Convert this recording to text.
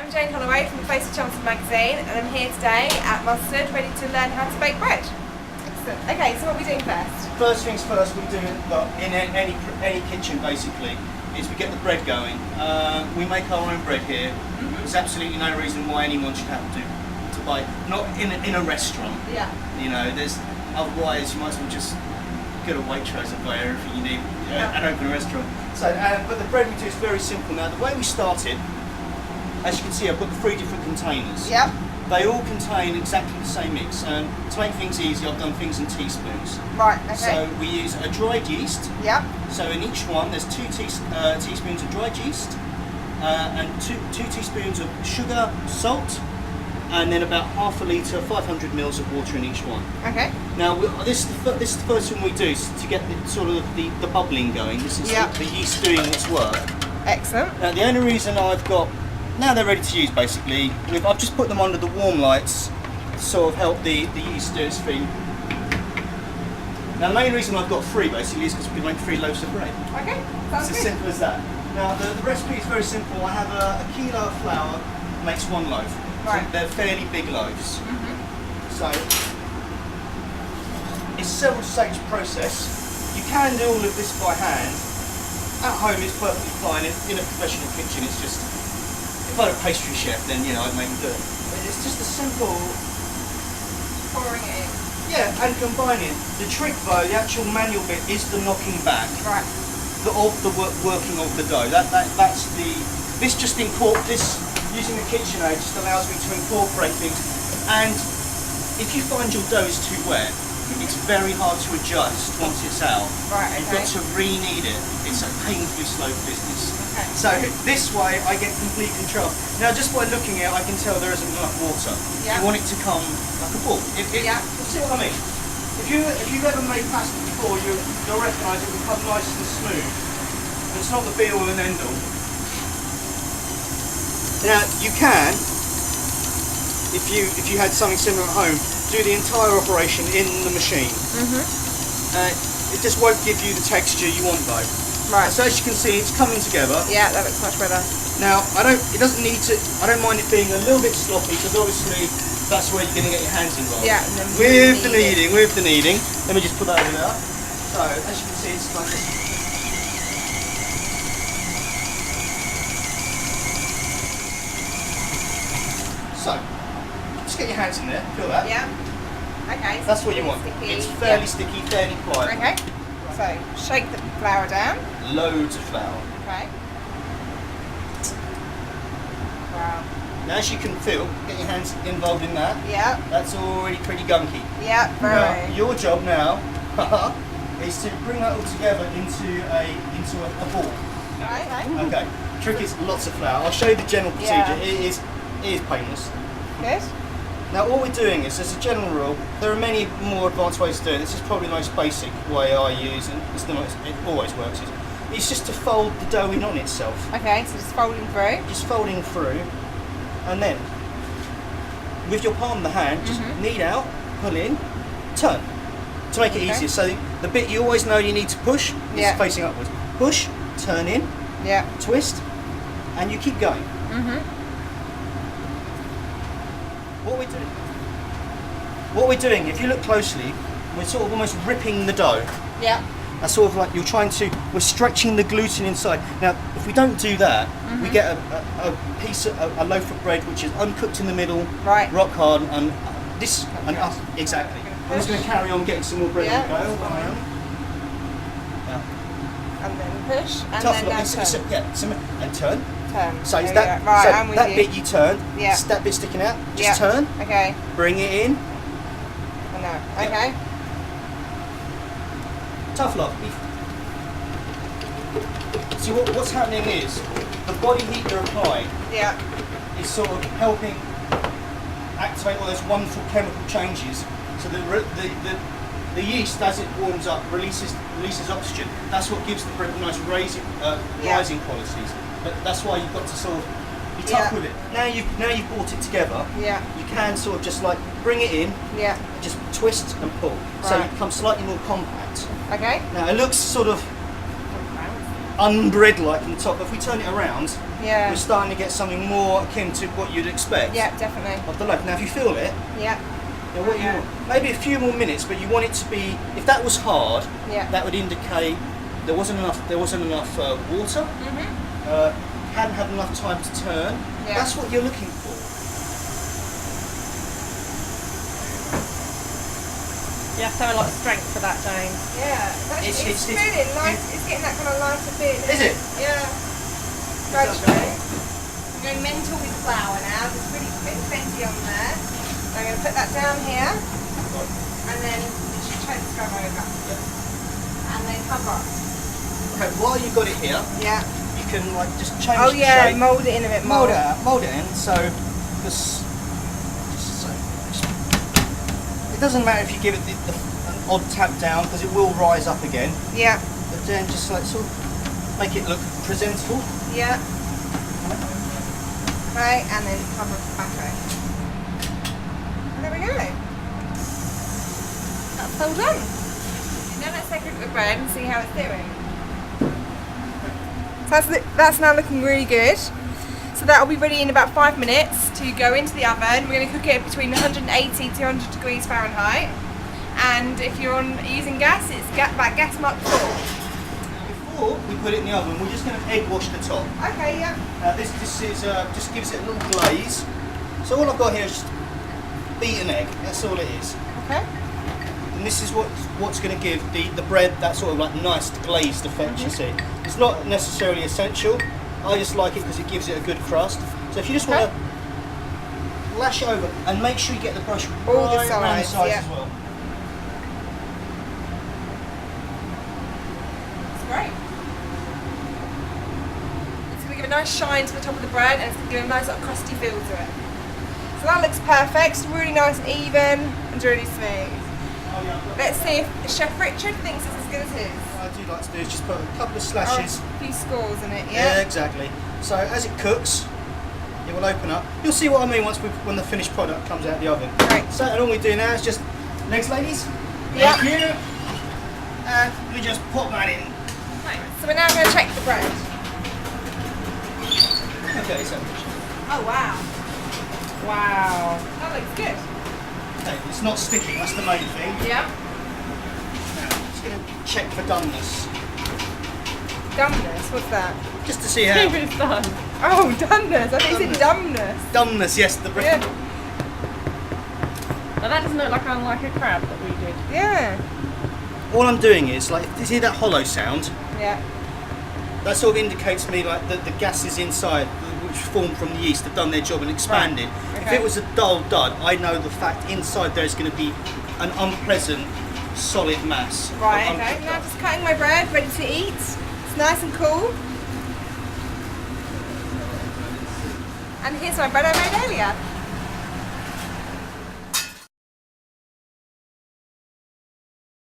I'm Jane Holloway from the Face of Chelmsford magazine, and I'm here today at Mustard, ready to learn how to bake bread. Excellent. Okay, so what are we doing first? First things first, we do, well, in any kitchen basically, is we get the bread going. We make our own bread here. There's absolutely no reason why anyone should have to buy, not in a restaurant. Yeah. You know, otherwise you might as well just get a Waitrose and buy everything you need and open a restaurant. So, but the bread we do is very simple. Now, the way we start it, as you can see, I've got the 3 different containers. Yep. They all contain exactly the same mix. To make things easy, I've done things in teaspoons. Right, okay. So we use a dried yeast. Yep. So in each one, there's 2 teaspoons of dried yeast, and 2 teaspoons of sugar, salt, and then about half a litre, 500 mils of water in each one. Okay. Now this is the first thing we do to get the bubbling going. This is the yeast doing its work. Excellent. Now the only reason now they're ready to use basically, I've just put them under the warm lights to sort of help the yeast do its thing. Now the main reason I've got 3 basically is because we can make 3 loaves of bread. Okay, sounds It's good. as simple as that. Now the recipe is very simple. I have a kilo of flour makes 1 loaf. Right. So they're fairly big loaves. So it's a several stage process. You can do all of this by hand. At home it's perfectly fine. In a professional kitchen it's just, if I had a pastry chef then I'd make them do it. But it's just a simple Pouring it in. and combining. The trick though, the actual manual bit is the knocking back. Right. Of the working of the dough. Using the KitchenAid just allows me to incorporate things, and if you find your dough is too wet, it's very hard to adjust once it's out. Right, You've got to re-knead it. It's a painfully slow business. Okay. So this way I get complete control. Now just by looking at it I can tell there isn't enough water. Yeah. You want it to come like a ball. You see what I mean? If you've ever made pasta before, you'll recognise it will come nice and smooth. And it's not the be all and end all. Now you can, if you had something similar at home, do the entire operation in the machine. It just won't give you the texture you want though. Right. So as you can see, it's coming together. Yeah, that looks much better. Now I don't mind it being a little bit sloppy because obviously that's where you're going to get your hands involved. Yeah. And then With the kneading. Let me just put that over there. So as you can see, it's like this. So, just get your hands in there, feel that? Yeah. Okay. So That's what you want. sticky. It's fairly sticky, fairly pliable. Okay. So, shake the flour down. Loads of flour. Okay. Wow. Now as you can feel, get your hands involved in that. Yeah. That's already pretty gunky. Yeah, Now, very. your job now is to bring that all together into a ball. Okay. Okay. Trick is lots of flour. I'll show you the general procedure. Yeah. It is painless. Good. Now all we're doing is, as a general rule, there are many more advanced ways to do it. This is probably the most basic way I use, and it always works. It's just to fold the dough in on itself. Okay, so just folding through. Just folding through, and then with your palm of the hand, just knead out, pull in, turn, to make it easier. So the bit you always know you need to push is facing upwards. Push, turn in, twist, and you keep going. What we're doing, if you look closely, we're sort of almost ripping the dough. Yeah. That's sort of like we're stretching the gluten inside. Now, if we don't do that, we get a loaf of bread which is uncooked in the middle, Right. rock hard, and exactly. I'm just going to carry on getting some more bread on the go. And then push, and Tough then look, turn. and turn. Turn. So There that, we go. Right, so I'm with that you. bit you turn, Yeah. that bit sticking out, just turn, Okay. bring it in. I know. Okay. Tough love. See what's happening is the body heat you're applying Yeah. is sort of helping activate all those wonderful chemical changes. So the yeast, as it warms up, releases oxygen. That's what gives the bread nice rising qualities. But that's why you've got to sort of be tough with it. Now you've brought it together. Yeah. You can sort of just like bring it in. Yeah. Just twist and pull. So Right. it becomes slightly more compact. Okay. Now it looks sort of unbread-like in the top. If we turn it around, Yeah. we're starting to get something more akin to what you'd expect Yeah, definitely. of the loaf. Now, if you feel it, Yeah. what you want, maybe a few more minutes, but you want it to be. If that was hard, Yeah. that would indicate there wasn't enough. There wasn't enough water. Hadn't had enough time to turn. Yeah. That's what you're looking for. You have to have a lot of strength for that, Jane. Yeah. It's- It's it's- really light. It's getting that kind of lighter feeling. Is it? Yeah. Gradually. I'm going mental with flour now. There's really plenty on there. I'm going to put that down here, and then literally transfer over, and then cover. Okay. While you've got it here, Yeah. you can like just change Oh the yeah, shape. mould it in a bit more. Mold it in. So this. It doesn't matter if you give it an odd tap down because it will rise up again. Yeah. But then just like sort of make it look presentable. Yeah. Right, and then cover it back over. And there we go. That's all done. Now let's take a look at the bread and see how it's doing. So that's now looking really good. So that'll be ready in about 5 minutes to go into the oven. We're going to cook it between 180 to 200 degrees Fahrenheit. And if you're using gas, it's about gas mark 4. Before we put it in the oven, we're just going to egg wash the top. Okay, yeah. This is just gives it a little glaze. So all I've got here is just beaten egg. That's all it is. Okay. And this is what's going to give the bread that sort of like nice glazed effect. You see, it's not necessarily essential. I just like it because it gives it a good crust. So if you just want to lash it over and make sure you get the brush All the right around the sides, sides yeah. as well. It's great. It's going to give a nice shine to the top of the bread, and it's going to give a nice sort of crusty feel to it. So that looks perfect. It's really nice and even and really smooth. Let's see if Chef Richard thinks it's as good as his. What I do like to do is just put a couple of slashes. A few scores in it, Yeah, yeah? exactly. So as it cooks, it will open up. You'll see what I mean when the finished product comes out of the oven. Right. So and all we do now is just legs, ladies. Yeah. Thank you. And we just pop that in. Right. So we're now going to check the bread. Okay, so Oh wow. Wow. That looks good. okay, it's not sticking. That's the main thing. Yeah. Now, just going to check for doneness, Dumbness, what's that? just to see how. It's done. Oh, dumbness. I think it's dumbness. Dumbness, yes, the bread. Yeah. Now that doesn't look like unlike a crab that we did. Yeah. All I'm doing is like, you see that hollow sound? Yeah. That sort of indicates to me like the gases inside, which formed from the yeast, have done their job and expanded. If Okay. it was a dull dud, I know the fact inside there is going to be an unpleasant, solid mass. of Right, okay. uncooked Now duck. just cutting my bread, ready to eat. It's nice and cool. And here's my bread I made earlier.